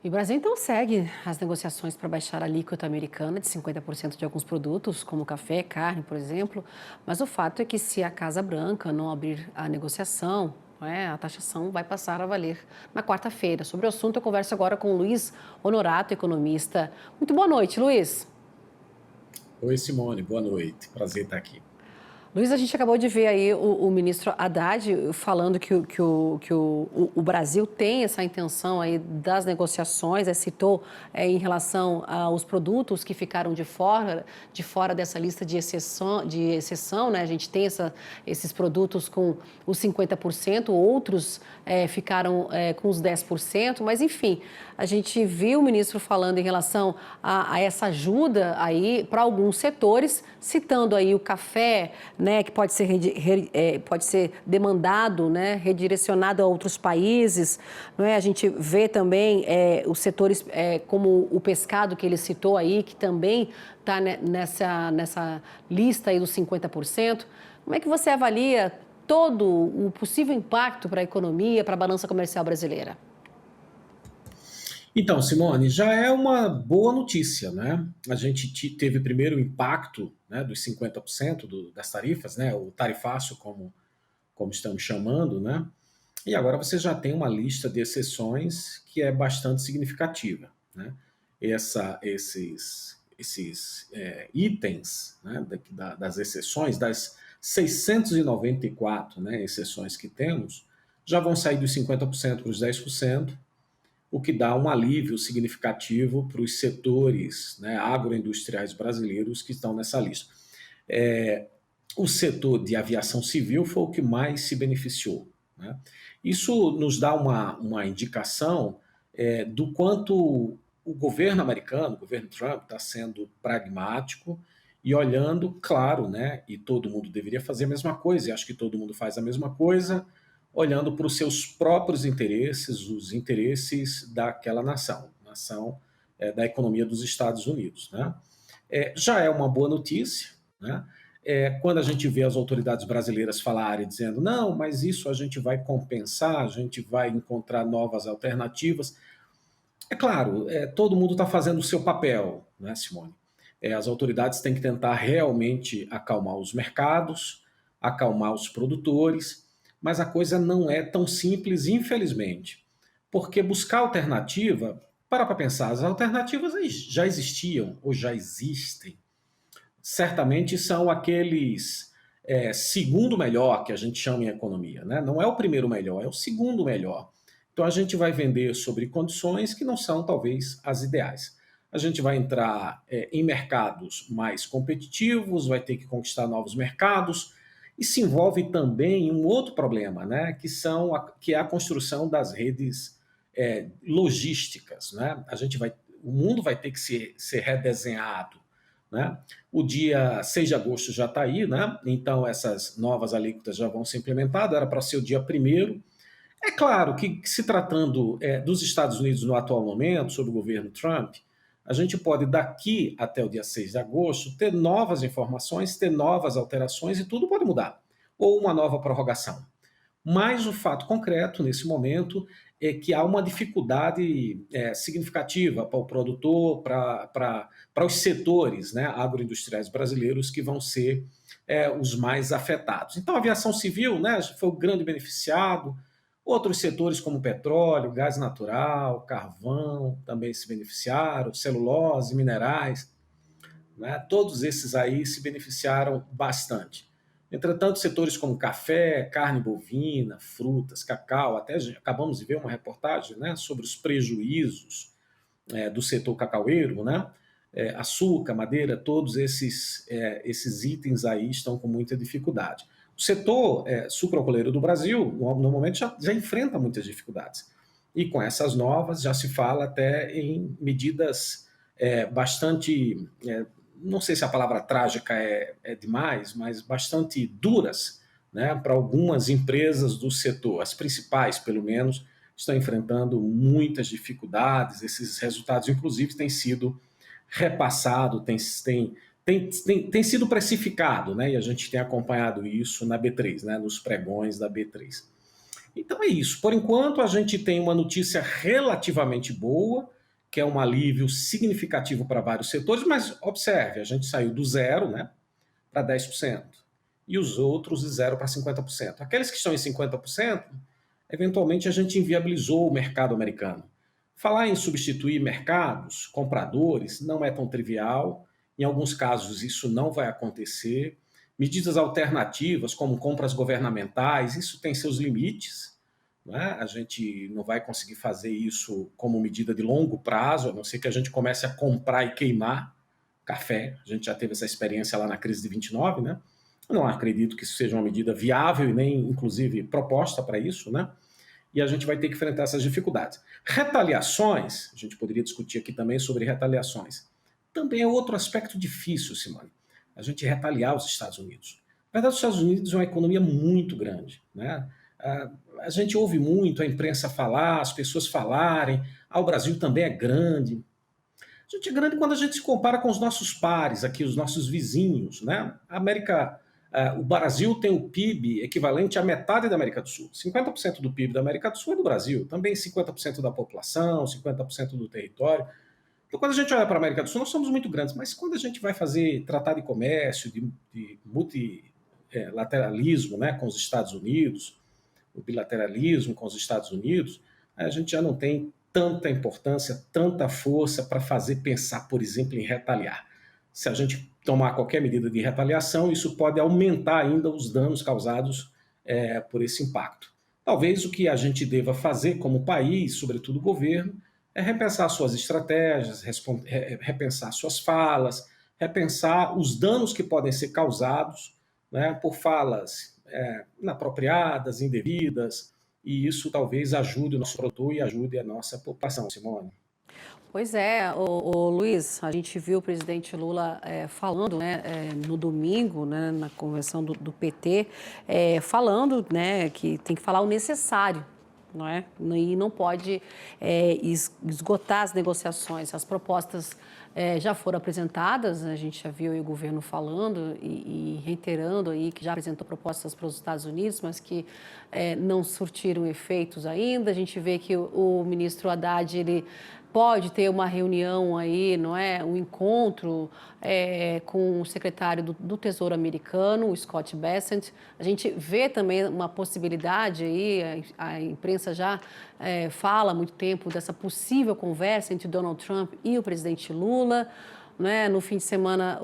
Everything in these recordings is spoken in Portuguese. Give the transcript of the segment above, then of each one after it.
E o Brasil então segue as negociações para baixar a alíquota americana de 50% de alguns produtos, como café, carne, por exemplo. Mas o fato é que se a Casa Branca não abrir a negociação, a taxação vai passar a valer na quarta-feira. Sobre o assunto, eu converso agora com o Luiz Honorato, economista. Muito boa noite, Luiz. Oi, Simone, boa noite. Prazer estar aqui. Luiz, a gente acabou de ver aí o ministro Haddad falando que o Brasil tem essa intenção aí das negociações, citou em relação aos produtos que ficaram de fora dessa lista de exceção, né? A gente tem esses produtos com os 50%, outros ficaram com os 10%, mas enfim, a gente viu o ministro falando em relação a essa ajuda aí para alguns setores, citando aí o café, né, que pode ser demandado, né, redirecionado a outros países, não é? A gente vê também os setores como o pescado que ele citou aí, que também está nessa lista aí dos 50%. Como é que você avalia todo o possível impacto para a economia, para a balança comercial brasileira? Então, Simone, já é uma boa notícia, né? A gente teve primeiro o impacto, né, dos 50% das tarifas, né, o tarifácio, como estamos chamando, né? E agora você já tem uma lista de exceções que é bastante significativa, né? Esses itens, né, das exceções, das 694, né, exceções que temos, já vão sair dos 50% para os 10%, o que dá um alívio significativo para os setores, né, agroindustriais brasileiros que estão nessa lista. É, o setor de aviação civil foi o que mais se beneficiou, né? Isso nos dá uma indicação do quanto o governo americano, o governo Trump, está sendo pragmático e olhando, claro, né, e todo mundo deveria fazer a mesma coisa, e acho que todo mundo faz a mesma coisa, olhando para os seus próprios interesses, os interesses daquela nação da economia dos Estados Unidos, né? Já é uma boa notícia, né? Quando a gente vê as autoridades brasileiras falarem, dizendo, não, mas isso a gente vai compensar, a gente vai encontrar novas alternativas. É claro, todo mundo está fazendo o seu papel, né, Simone? As autoridades têm que tentar realmente acalmar os mercados, acalmar os produtores, mas a coisa não é tão simples, infelizmente. Porque buscar alternativa, para pensar, as alternativas já existiam ou já existem. Certamente são aqueles segundo melhor que a gente chama em economia, né? Não é o primeiro melhor, é o segundo melhor. Então a gente vai vender sobre condições que não são talvez as ideais. A gente vai entrar em mercados mais competitivos, vai ter que conquistar novos mercados, e se envolve também um outro problema, né? Que é a construção das redes logísticas, né? O mundo vai ter que ser redesenhado, né? O dia 6 de agosto já está aí, né? Então essas novas alíquotas já vão ser implementadas, era para ser o dia primeiro. É claro que se tratando dos Estados Unidos no atual momento, sob o governo Trump, a gente pode daqui até o dia 6 de agosto ter novas informações, ter novas alterações e tudo pode mudar. Ou uma nova prorrogação. Mas o fato concreto, nesse momento, é que há uma dificuldade significativa para o produtor, para os setores, né, agroindustriais brasileiros que vão ser os mais afetados. Então, a aviação civil, né, foi o grande beneficiado, outros setores como petróleo, gás natural, carvão também se beneficiaram, celulose, minerais, né? Todos esses aí se beneficiaram bastante. Entretanto, setores como café, carne bovina, frutas, cacau, até acabamos de ver uma reportagem, né, sobre os prejuízos do setor cacaueiro, né? Açúcar, madeira, todos esses itens aí estão com muita dificuldade. O setor sucroalcooleiro do Brasil, normalmente, já enfrenta muitas dificuldades. E com essas novas, já se fala até em medidas bastante, não sei se a palavra trágica é demais, mas bastante duras, né, para algumas empresas do setor, as principais, pelo menos, estão enfrentando muitas dificuldades. Esses resultados, inclusive, têm sido repassados, tem sido precificado, né? E a gente tem acompanhado isso na B3, né? Nos pregões da B3. Então é isso. Por enquanto, a gente tem uma notícia relativamente boa, que é um alívio significativo para vários setores, mas observe, a gente saiu do zero, né, para 10%, e os outros de zero para 50%. Aqueles que estão em 50%, eventualmente a gente inviabilizou o mercado americano. Falar em substituir mercados, compradores, não é tão trivial. Em alguns casos, isso não vai acontecer. Medidas alternativas, como compras governamentais, isso tem seus limites. Não é? A gente não vai conseguir fazer isso como medida de longo prazo, a não ser que a gente comece a comprar e queimar café. A gente já teve essa experiência lá na crise de 29, né? Eu não acredito que isso seja uma medida viável e nem, inclusive, proposta para isso, né? E a gente vai ter que enfrentar essas dificuldades. Retaliações, a gente poderia discutir aqui também sobre retaliações. Também é outro aspecto difícil, Simone, a gente retaliar os Estados Unidos. Na verdade, os Estados Unidos é uma economia muito grande, né? A gente ouve muito a imprensa falar, as pessoas falarem, o Brasil também é grande. A gente é grande quando a gente se compara com os nossos pares aqui, os nossos vizinhos, né? O Brasil tem o PIB equivalente à metade da América do Sul. 50% do PIB da América do Sul é do Brasil. Também 50% da população, 50% do território. Então, quando a gente olha para a América do Sul, nós somos muito grandes, mas quando a gente vai fazer tratado de comércio, de multilateralismo, né, com os Estados Unidos, o bilateralismo com os Estados Unidos, a gente já não tem tanta importância, tanta força para fazer pensar, por exemplo, em retaliar. Se a gente tomar qualquer medida de retaliação, isso pode aumentar ainda os danos causados por esse impacto. Talvez o que a gente deva fazer como país, sobretudo o governo, é repensar suas estratégias, repensar suas falas, repensar os danos que podem ser causados, né, por falas inapropriadas, indevidas, e isso talvez ajude o nosso produtor e ajude a nossa população, Simone. Pois é, o Luiz, a gente viu o presidente Lula falando, né, no domingo, né, na convenção do PT, falando, né, que tem que falar o necessário, não é? E não pode esgotar as negociações. As propostas já foram apresentadas, a gente já viu aí o governo falando e reiterando aí que já apresentou propostas para os Estados Unidos, mas que não surtiram efeitos ainda. A gente vê que o ministro Haddad, ele pode ter uma reunião aí, não é? Um encontro com o secretário do Tesouro americano, o Scott Bessent. A gente vê também uma possibilidade aí, a imprensa já fala há muito tempo dessa possível conversa entre Donald Trump e o presidente Lula. Né? No fim de semana,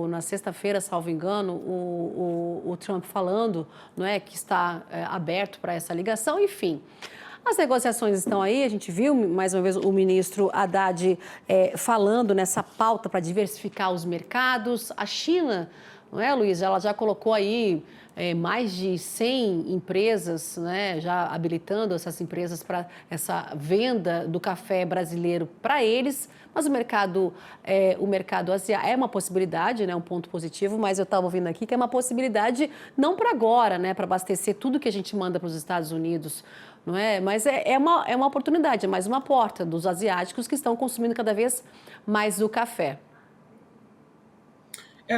na sexta-feira, salvo engano, o Trump falando, não é, que está aberto para essa ligação, enfim. As negociações estão aí, a gente viu mais uma vez o ministro Haddad falando nessa pauta para diversificar os mercados. A China, não é, Luiz? Ela já colocou aí mais de 100 empresas, né, já habilitando essas empresas para essa venda do café brasileiro para eles. Mas o mercado asiático é uma possibilidade, né, um ponto positivo, mas eu estava ouvindo aqui que é uma possibilidade não para agora, né, para abastecer tudo que a gente manda para os Estados Unidos. Não é? Mas é uma oportunidade, é mais uma porta dos asiáticos que estão consumindo cada vez mais o café.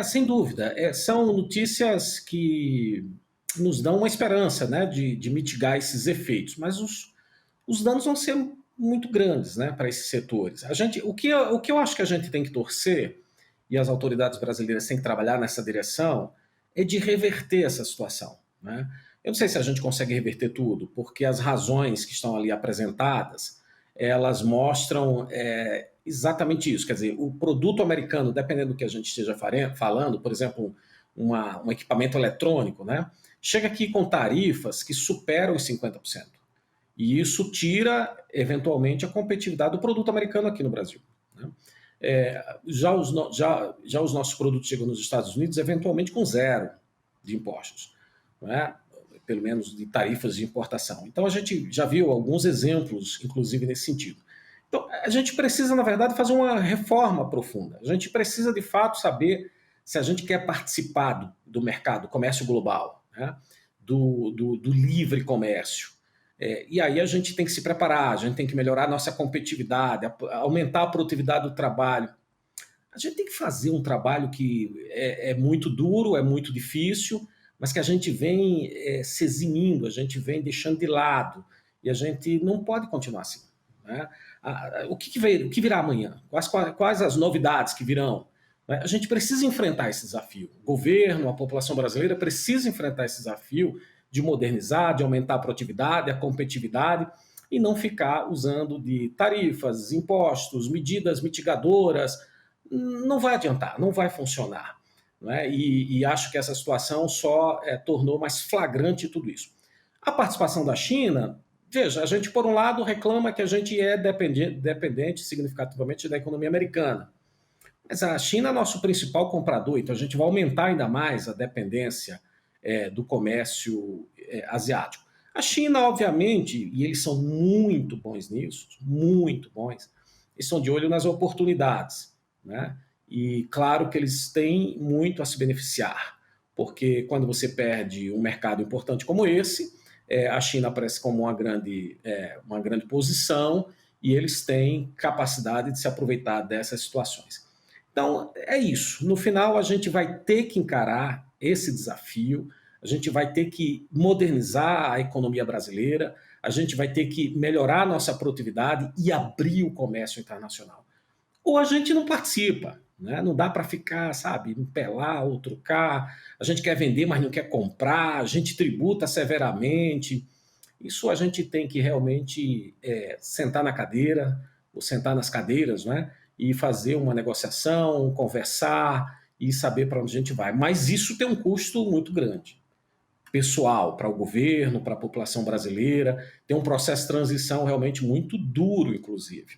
Sem dúvida. São notícias que nos dão uma esperança, né, de mitigar esses efeitos, mas os danos vão ser muito grandes, né, para esses setores. O que eu acho que a gente tem que torcer, e as autoridades brasileiras têm que trabalhar nessa direção, é de reverter essa situação, né? Eu não sei se a gente consegue reverter tudo, porque as razões que estão ali apresentadas, elas mostram exatamente isso. Quer dizer, o produto americano, dependendo do que a gente esteja falando, por exemplo, um equipamento eletrônico, né, chega aqui com tarifas que superam os 50%. E isso tira, eventualmente, a competitividade do produto americano aqui no Brasil, né? Já os nossos produtos chegam nos Estados Unidos, eventualmente, com zero de impostos, não é? Pelo menos de tarifas de importação. Então, a gente já viu alguns exemplos, inclusive, nesse sentido. Então, a gente precisa, na verdade, fazer uma reforma profunda. A gente precisa, de fato, saber se a gente quer participar do mercado, do comércio global, né? do livre comércio. E aí a gente tem que se preparar, a gente tem que melhorar a nossa competitividade, aumentar a produtividade do trabalho. A gente tem que fazer um trabalho que é muito duro, é muito difícil, mas que a gente vem se eximindo, a gente vem deixando de lado, e a gente não pode continuar assim, né? O que virá amanhã? Quais as novidades que virão? A gente precisa enfrentar esse desafio. O governo, a população brasileira precisa enfrentar esse desafio de modernizar, de aumentar a produtividade, a competitividade, e não ficar usando de tarifas, impostos, medidas mitigadoras. Não vai adiantar, não vai funcionar. Não é? E acho que essa situação só tornou mais flagrante tudo isso. A participação da China, veja, a gente, por um lado, reclama que a gente é dependente significativamente da economia americana. Mas a China é nosso principal comprador, então a gente vai aumentar ainda mais a dependência do comércio asiático. A China, obviamente, e eles são muito bons nisso, muito bons, eles estão de olho nas oportunidades, né? E claro que eles têm muito a se beneficiar, porque quando você perde um mercado importante como esse, a China aparece como uma grande posição e eles têm capacidade de se aproveitar dessas situações. Então, é isso. No final, a gente vai ter que encarar esse desafio, a gente vai ter que modernizar a economia brasileira, a gente vai ter que melhorar a nossa produtividade e abrir o comércio internacional. Ou a gente não participa, né? Não dá para ficar, sabe, empelar ou trocar. A gente quer vender, mas não quer comprar, a gente tributa severamente. Isso a gente tem que realmente sentar na cadeira, ou sentar nas cadeiras, né? E fazer uma negociação, conversar e saber para onde a gente vai. Mas isso tem um custo muito grande. Pessoal, para o governo, para a população brasileira, tem um processo de transição realmente muito duro, inclusive.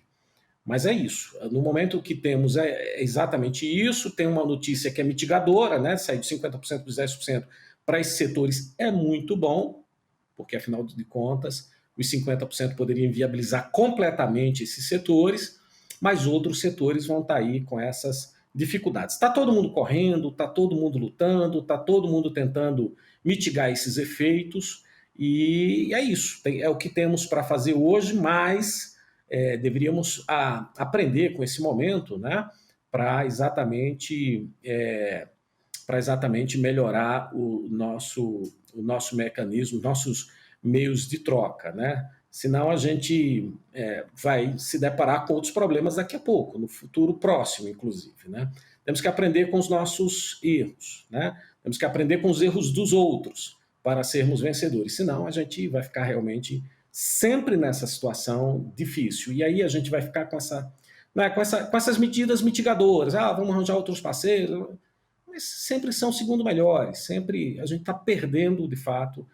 Mas é isso. No momento que temos exatamente isso, tem uma notícia que é mitigadora, né? Sair de 50% dos 10% para esses setores é muito bom, porque, afinal de contas, os 50% poderiam inviabilizar completamente esses setores, mas outros setores vão estar aí com essas dificuldades. Está todo mundo correndo, está todo mundo lutando, está todo mundo tentando mitigar esses efeitos, e é isso. É o que temos para fazer hoje, mas deveríamos aprender com esse momento, né, para exatamente melhorar o nosso mecanismo, nossos meios de troca, né? Senão a gente vai se deparar com outros problemas daqui a pouco, no futuro próximo, inclusive, né? Temos que aprender com os nossos erros, né? Temos que aprender com os erros dos outros para sermos vencedores, senão a gente vai ficar realmente sempre nessa situação difícil. E aí a gente vai ficar com essas medidas mitigadoras, vamos arranjar outros parceiros, mas sempre são segundo melhores, sempre a gente está perdendo, de fato,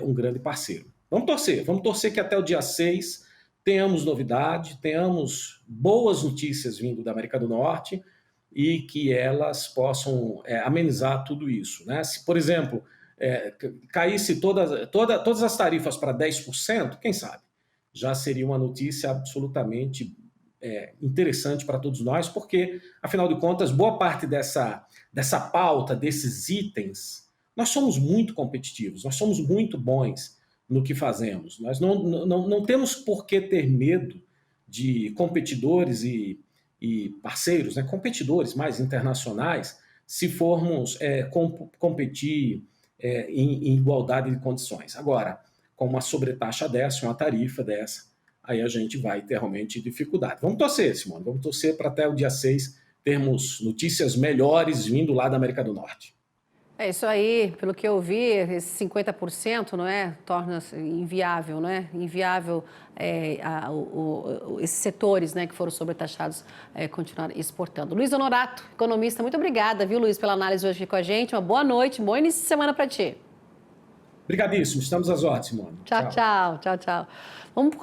um grande parceiro. Vamos torcer que até o dia 6 tenhamos novidade, tenhamos boas notícias vindo da América do Norte e que elas possam amenizar tudo isso, né? Se, por exemplo, caísse todas as tarifas para 10%, quem sabe? Já seria uma notícia absolutamente interessante para todos nós, porque, afinal de contas, boa parte dessa pauta, desses itens, nós somos muito competitivos, nós somos muito bons no que fazemos. Nós não temos por que ter medo de competidores e parceiros, né, competidores mais internacionais, se formos competir em igualdade de condições. Agora, com uma sobretaxa dessa, uma tarifa dessa, aí a gente vai ter realmente dificuldade. Vamos torcer, Simone, vamos torcer para até o dia 6 termos notícias melhores vindo lá da América do Norte. É isso aí, pelo que eu vi, esse 50%, não é? Torna-se inviável, não é? Inviável esses setores, né, que foram sobretaxados continuar exportando. Luiz Honorato, economista, muito obrigada, viu, Luiz, pela análise hoje aqui com a gente. Uma boa noite, um bom início de semana para ti. Obrigadíssimo, estamos às ordens, Simone. Tchau. Vamos começar.